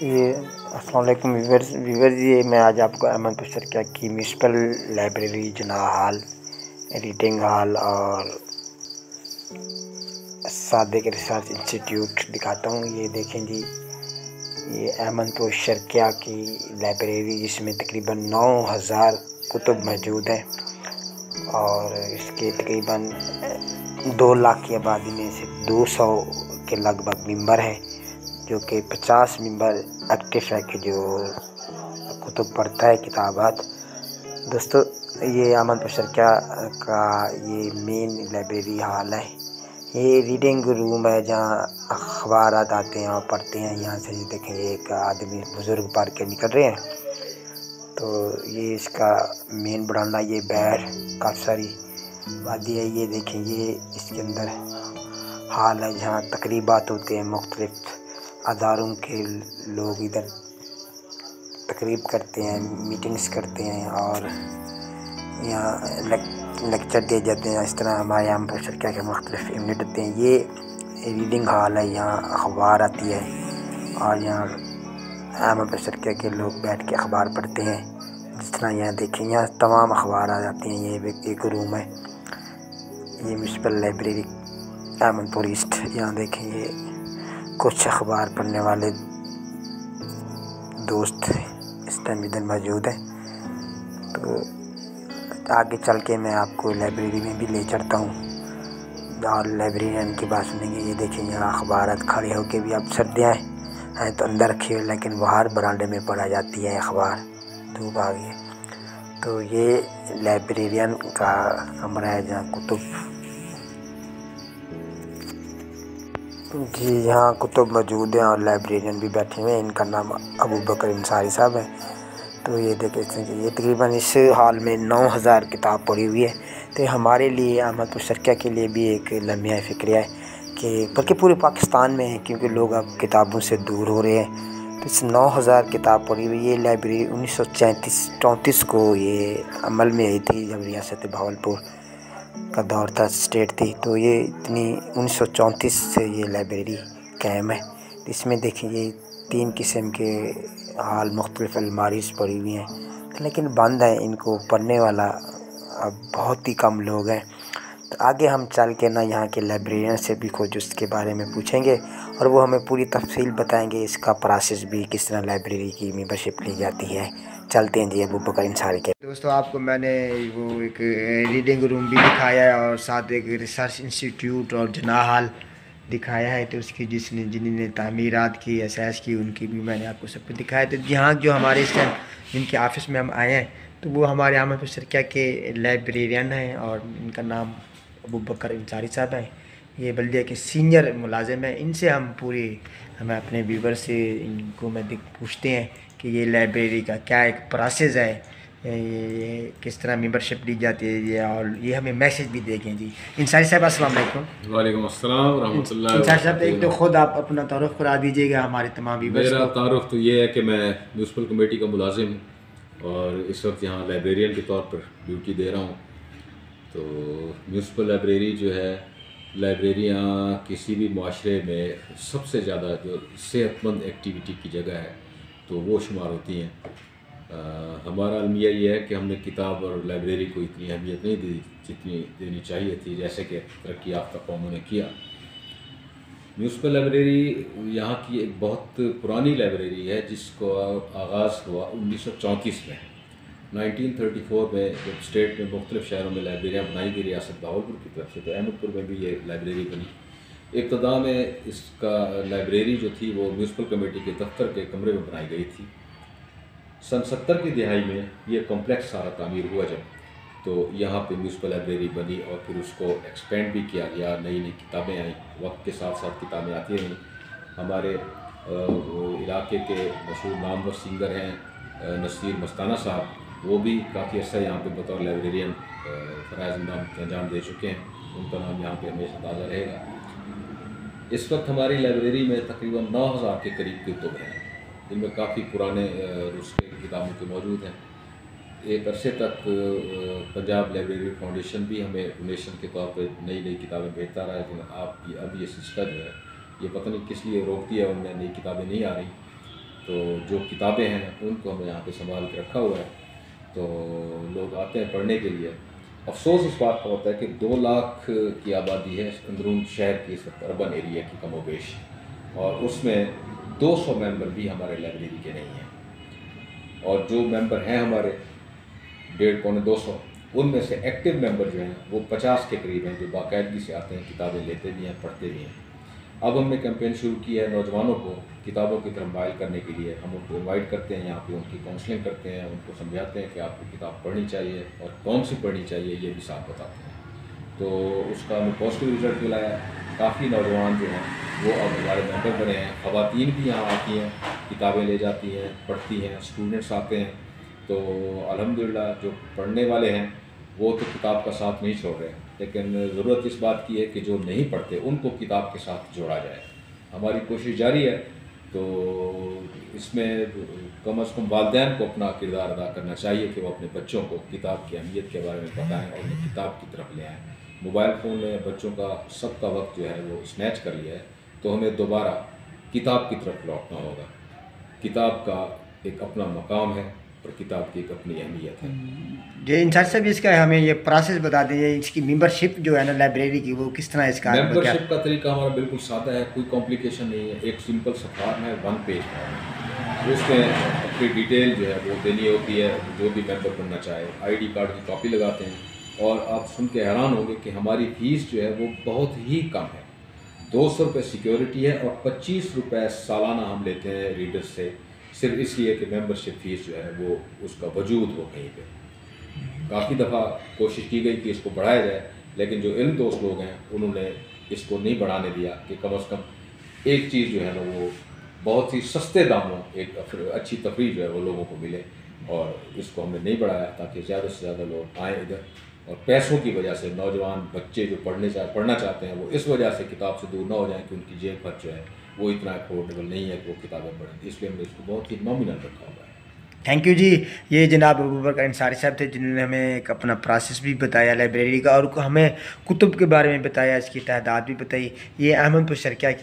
ये अस्सलाम वालेकुम व्यूवर्स, ये मैं आज आपको अहमद पशरकिया की म्यूनसिपल लाइब्रेरी, जुनाह हॉल, रीडिंग हॉल और सादिक रिसर्च इंस्टीट्यूट दिखाता हूँ। ये देखें जी, ये अहमद पशरकिया की लाइब्रेरी जिसमें तकरीबन 9000 कुतुब मौजूद हैं और इसके तकरीबन 2 लाख की आबादी में से 200 के लगभग मेंबर हैं, जो कि 50 मेंबर एक्टिव है कि जो कुतुब पढ़ता है किताबात। दोस्तों, ये अहमद पशरकिया का ये मेन लाइब्रेरी हॉल है। ये रीडिंग रूम है जहाँ अखबार आते हैं और पढ़ते हैं। यहाँ से ये देखें, एक आदमी बुज़ुर्ग पढ़ के निकल रहे हैं। तो ये इसका मेन बरामदा, ये बैर काफ़ी सारी वादी है। ये देखें, ये इसके अंदर हॉल है जहाँ तकरीबात होते हैं, मुख्तलिफ अदारों के लोग इधर तकरीब करते हैं, मीटिंग्स करते हैं और यहाँ लेक्चर दिए जाते हैं। इस तरह हमारे यहाँ पशरकिया के मुख्तलिफ यूनिट होते हैं। ये रीडिंग हॉल है, यहाँ अखबार आती है और यहाँ अहमद पशरकिया के लोग बैठ के अखबार पढ़ते हैं। जिस तरह यहाँ देखें, यहाँ तमाम अखबार आ जाते हैं। ये एक रूम है, ये म्यूनसिपल लाइब्रेरी अहमदपुर ईस्ट। यहाँ देखें, ये कुछ अखबार पढ़ने वाले दोस्त इस टाइम इधर मौजूद हैं। तो आगे चल के मैं आपको लाइब्रेरी में भी ले चलता हूँ और लाइब्रेरियन की बात सुनेंगे। ये देखें, यहाँ अखबार खड़े होके भी, अब सर्दियाँ हैं तो अंदर रखी हुई, लेकिन बाहर बरामदे में पढ़ा जाती है अखबार, धूप आ गई है। तो ये लाइब्रेरियन का कमरा है जहाँ कुतुब जी, यहाँ कुतुब मौजूद हैं और लाइब्रेरियन भी बैठे हुए हैं। इनका नाम अबू बकर अंसारी साहब है। तो ये देखें, ये तकरीबन इस हाल में 9000 किताब पढ़ी हुई है। तो हमारे लिए, अहमद पशरकिया के लिए भी एक लम्हा फ़िक्र है कि बल्कि पूरे पाकिस्तान में है, क्योंकि लोग अब किताबों से दूर हो रहे हैं। तो इस 9000 किताब पढ़ी हुई ये लाइब्रेरी 1934 को ये अमल में आई थी, जब रियासत भावलपुर का दौर था, स्टेट थी। तो ये इतनी 1934 से ये लाइब्रेरी कायम है। इसमें देखिए, ये 3 किस्म के हाल मुख्तलिफ अलमारीज़ पड़ी हुई हैं, लेकिन बंद है। इनको पढ़ने वाला अब बहुत ही कम लोग हैं। तो आगे हम चल के ना यहाँ के लाइब्रेरियन से भी कुछ उसके बारे में पूछेंगे और वो हमें पूरी तफसील बताएंगे, इसका प्रोसेस भी, किस तरह लाइब्रेरी की मेंबरशिप ली जाती है। चलते हैं जी अबू बकर अंसारी के। दोस्तों, आपको मैंने वो एक रीडिंग रूम भी दिखाया है और साथ एक रिसर्च इंस्टीट्यूट और जुनाह हॉल दिखाया है। तो उसकी जिन्होंने तामीरात की, असास की, उनकी भी मैंने आपको सब कुछ दिखाया। तो यहाँ जो हमारे इस टाइम जिनके ऑफिस में हम आए हैं, तो वो हमारे अहमद पशरकिया के लाइब्रेरियन हैं और इनका नाम अबू बकर अंसारी साहब हैं। ये बल्दिया के सीनियर मुलाजिम हैं। इनसे हमें अपने व्यूवर से इनको पूछते हैं कि ये लाइब्रेरी का क्या एक प्रोसेस है, ये किस तरह मेंबरशिप ली जाती है, ये और ये हमें मैसेज भी देखें जी। अंसारी साहब, अस्सलाम वालेकुम। वालेकुम अस्सलाम व रहमतुल्लाहि। अंसारी साहब, एक तो खुद आप अपना तारुफ करा दीजिएगा हमारे तमाम व्यूवर्स को। मेरा तारुफ तो ये है कि मैं म्यूनसिपल कमेटी का मुलाजिम हूँ और इस वक्त यहाँ लाइब्रेरियन के तौर पर ड्यूटी दे रहा हूँ। तो म्यूनसिपल लाइब्रेरी जो है, लाइब्रेरियाँ किसी भी माशरे में सबसे ज़्यादा जो सेहतमंद एक्टिविटी की जगह है तो वो शुमार होती हैं। हमारा अलमिया ये है कि हमने किताब और लाइब्रेरी को इतनी अहमियत नहीं दी जितनी देनी चाहिए थी, जैसे कि तरक्की याफ्ता कौमों ने किया। म्यूनसिपल लाइब्रेरी यहाँ की एक बहुत पुरानी लाइब्रेरी है, जिसको आगाज़ हुआ 1934 में। 1934 में जब स्टेट में मुख्तलिफ शहरों में लाइब्रेरियाँ बनाई गई रियासत भावलपुर की तरफ से, तो अहमदपुर में भी ये लाइब्रेरी बनी। इब्तदा में इसका लाइब्रेरी जो थी वो म्यूनसिपल कमेटी के दफ्तर के कमरे में बनाई गई थी। सन 70 की दिहाई में ये कॉम्प्लेक्स सारा तामीर हुआ जब, तो यहाँ पे म्यूनसिपल लाइब्रेरी बनी और फिर उसको एक्सपेंड भी किया गया। नई नई किताबें आई, वक्त के साथ साथ किताबें आती रहीं। हमारे इलाके के मशहूर नामवर सिंगर हैं नसीर मस्ताना साहब, वो भी काफ़ी अर्सा यहाँ पे बतौर लाइब्रेरियन फ़राइज़ अंजाम दे चुके हैं। उनका नाम यहाँ पे हमेशा ताज़ा रहेगा। इस वक्त हमारी लाइब्रेरी में तकरीबन 9000 के करीब कुतुब हैं, जिनमें काफ़ी पुराने रुस्खे किताबें के मौजूद हैं। एक अरसे तक पंजाब लाइब्रेरी फाउंडेशन भी हमें डोनेशन के तौर पर नई नई किताबें भेजता रहा, लेकिन अब ये सिलसिला जो है, ये पता नहीं किस लिए रोकती है, उनमें नई किताबें नहीं आ रही। तो जो किताबें हैं उनको हमने यहाँ पे संभाल के रखा हुआ है, तो लोग आते हैं पढ़ने के लिए। अफसोस इस बात का होता है कि 2 लाख की आबादी है अंदरून शहर की, इस वक्त अर्बन एरिया की कमोबेश, और उसमें 200 मेंबर भी हमारे लाइब्रेरी के नहीं हैं। और जो मेंबर हैं हमारे 150-200, उनमें से एक्टिव मेंबर जो हैं वो 50 के करीब हैं, जो बाकायदगी से आते हैं, किताबें लेते भी हैं, पढ़ते भी हैं। अब हमने कैंपेन शुरू की है नौजवानों को किताबों की तरफ माइल करने के लिए। हम उनको इनवाइट करते हैं यहाँ पे, उनकी काउंसलिंग करते हैं, उनको समझाते हैं कि आपको किताब पढ़नी चाहिए और कौन सी पढ़नी चाहिए ये भी साथ बताते हैं। तो उसका हमें पॉजिटिव रिजल्ट मिला है। काफ़ी नौजवान जो हैं वो अब हमारे मेंबर बने हैं। ख़वातीन भी यहाँ आती हैं, किताबें ले जाती हैं, पढ़ती हैं, स्टूडेंट्स आते हैं। तो अल्हम्दुलिल्लाह जो पढ़ने वाले हैं वो तो किताब का साथ नहीं छोड़ रहे, लेकिन ज़रूरत इस बात की है कि जो नहीं पढ़ते उनको किताब के साथ जोड़ा जाए। हमारी कोशिश जारी है। तो इसमें कम से कम वालिदैन को अपना किरदार अदा करना चाहिए कि वो अपने बच्चों को किताब की अहमियत के बारे में बताएं और उन्हें किताब की तरफ ले आएँ। मोबाइल फ़ोन ने बच्चों का सबका वक्त जो है वो स्नैच कर लिया है, तो हमें दोबारा किताब की तरफ लौटना होगा। किताब का एक अपना मकाम है और किताब की एक अपनी अहमियत है। जी इंचार्ज साहब, इसका हमें ये प्रोसेस बता दीजिए, इसकी मेंबरशिप जो है ना लाइब्रेरी की, वो किस तरह इसका मेंबरशिप का तरीका हमारा बिल्कुल सादा है, कोई कॉम्प्लिकेशन नहीं है। एक सिंपल सा फॉर्म है, 1 पेज फॉर्म है, उसमें अपनी डिटेल जो है वो देनी होती है। जो भी मेंबर बनना चाहे ID कार्ड की कॉपी लगाते हैं, और आप सुन के हैरान होंगे कि हमारी फ़ीस जो है वो बहुत ही कम है। 200 रुपये सिक्योरिटी है और 25 रुपये सालाना हम लेते हैं रीडर्स से, सिर्फ इसलिए कि मेंबरशिप फ़ीस जो है वो उसका वजूद हो कहीं पे। काफ़ी दफ़ा कोशिश की गई कि इसको बढ़ाया जाए, लेकिन जो इल्मदोज़ लोग हैं उन्होंने इसको नहीं बढ़ाने दिया कि कम से कम एक चीज़ जो है ना वो बहुत ही सस्ते दामों एक अच्छी तफरीह जो है वो लोगों को मिले, और इसको हमने नहीं बढ़ाया ताकि ज़्यादा से ज़्यादा लोग आएँ इधर। और पैसों की वजह से नौजवान बच्चे जो पढ़ना चाहते हैं वो इस वजह से किताब से दूर ना हो जाएं कि उनकी जेब खर्च जो है वो इतना अफोर्डेबल नहीं है कि वो किताबें पढ़ें, इसलिए हमने इसको बहुत ही नॉमिनल रखा हुआ है। थैंक यू जी। ये जनाब अबूबकर अंसारी साहब थे, जिन्होंने हमें एक अपना प्रोसेस भी बताया लाइब्रेरी का, और हमें कुतुब के बारे में बताया, इसकी तादाद भी बताई। ये अहमदपुर शर्किया की